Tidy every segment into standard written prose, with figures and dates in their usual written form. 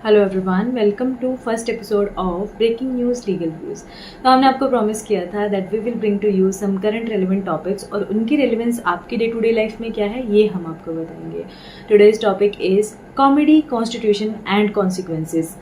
Hello everyone, welcome to first episode of breaking news legal views. तो हमने आपको promise किया था that we will bring to you some current relevant topics और उनकी relevance आपकी डे टू डे लाइफ में क्या है ये हम आपको बताएंगे। Today's topic is comedy, constitution and consequences.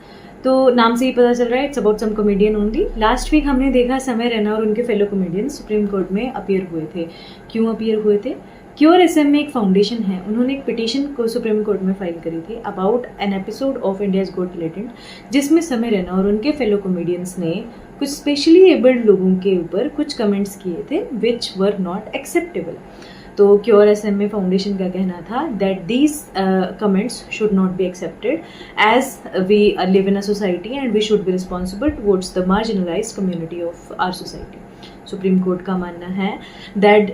तो नाम से ही पता चल रहा है it's about some comedian only. Last week हमने देखा समय रैना और उनके फेलो कॉमेडियन सुप्रीम कोर्ट में अपीयर हुए थे। क्यों अपीयर हुए थे? क्योर एसएम में एक फाउंडेशन है, उन्होंने एक पिटीशन को सुप्रीम कोर्ट में फाइल करी थी about an episode of India's got talent, जिसमें समय रैना और उनके फेलो कॉमेडियंस ने कुछ स्पेशली एबल्ड लोगों के ऊपर कुछ कमेंट्स किए थे विच वर नॉट एक्सेप्टेबल। तो क्योर एसएम में फाउंडेशन का कहना था that these comments should not be accepted as we live in a society and we should be responsible towards the marginalised community of our society. Supreme court का मानना है that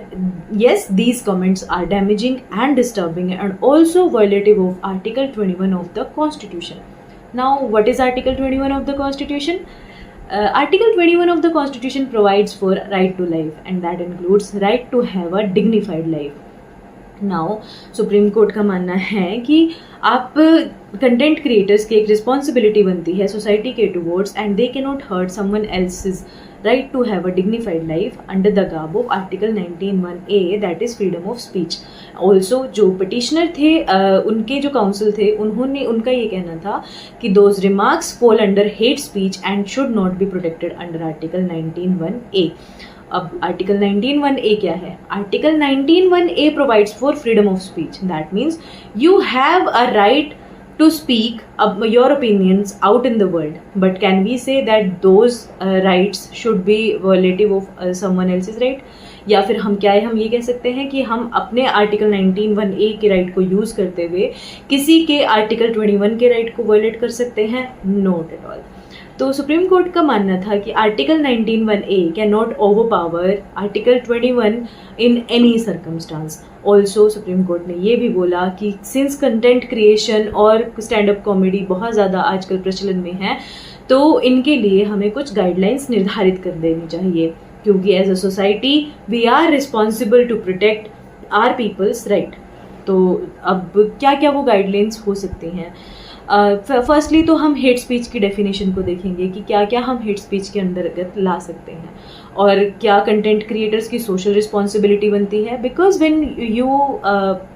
yes, these comments are damaging and disturbing and also violative of Article 21 of the Constitution. Now, what is Article 21 of the Constitution? Article 21 of the Constitution provides for right to life and that includes right to have a dignified life. Now supreme court का मानना है कि आप content creators की एक responsibility बनती है society के towards and they can not hurt someone else's right to have a dignified life under the garb of article 19(1)(a that is freedom of speech. Also जो पिटिशनर थे उनके जो council थे उनका ये कहना था कि those remarks fall under hate speech and should not be protected under article 19(1)(a। अब आर्टिकल 19(1)(a क्या है? Article 19(1)(a provides for freedom of speech. That means you have a right to speak your opinions out in the world, but can we say that those rights should be violative of someone else's right? या फिर हम ये कह सकते हैं कि हम अपने आर्टिकल 19(1)(a के राइट को यूज़ करते हुए किसी के आर्टिकल 21 के राइट को वायलेट कर सकते हैं? Not at all. तो सुप्रीम कोर्ट का मानना था कि article 19(1)(a can not overpower article 21 in any circumstance. Also supreme court ने ये भी बोला कि सिंस कंटेंट क्रिएशन और स्टैंड अप कॉमेडी बहुत ज़्यादा आजकल प्रचलन में है, तो इनके लिए हमें कुछ गाइडलाइंस निर्धारित कर देनी चाहिए, क्योंकि as a society we are responsible to protect our peoples right. तो अब क्या क्या वो गाइडलाइंस हो सकती हैं? फर्स्टली तो हम हेट स्पीच की डेफिनेशन को देखेंगे कि क्या क्या हम हेट स्पीच के अंतर्गत ला सकते हैं और क्या कंटेंट क्रिएटर्स की सोशल रिस्पॉन्सिबिलिटी बनती है। Because when you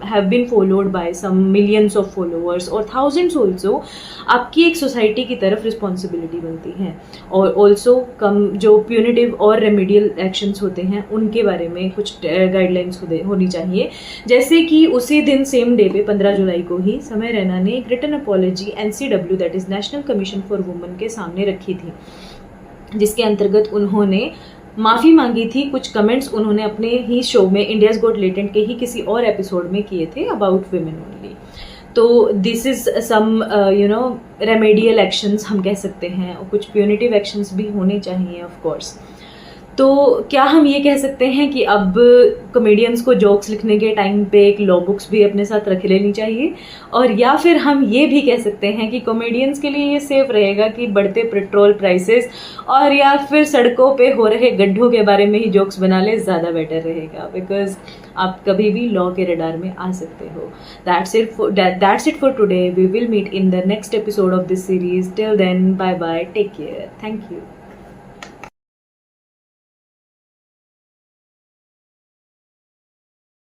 have been followed by some millions of followers और थाउजेंड्स ऑल्सो, आपकी एक सोसाइटी की तरफ रिस्पॉन्सिबिलिटी बनती है। और ऑल्सो जो प्यूनिटिव और रेमेडियल एक्शंस होते हैं उनके बारे में कुछ गाइडलाइंस होनी चाहिए। जैसे कि उसी दिन सेम डे पे 15 जुलाई को ही समय रैना ने एक written apology NCW that is national commission for women के सामने रखी थी, जिसके अंतर्गत उन्होंने माफ़ी मांगी थी। कुछ कमेंट्स उन्होंने अपने ही शो में इंडियाज गॉट टैलेंट के ही किसी और एपिसोड में किए थे अबाउट वुमेन ओनली। तो this is some remedial actions हम कह सकते हैं, और कुछ प्यूनिटिव एक्शंस भी होने चाहिए ऑफ कोर्स। तो क्या हम ये कह सकते हैं कि अब कॉमेडियंस को जोक्स लिखने के टाइम पे एक लॉ बुक्स भी अपने साथ रख लेनी चाहिए? और या फिर हम ये भी कह सकते हैं कि कॉमेडियंस के लिए ये सेफ रहेगा कि बढ़ते पेट्रोल प्राइसेस और या फिर सड़कों पे हो रहे गड्ढों के बारे में ही जोक्स बना ले, ज़्यादा बेटर रहेगा, बिकॉज आप कभी भी लॉ के रडार में आ सकते हो। That's it for today. We will meet in the next episode of this series. Till then, bye bye, take care, thank you.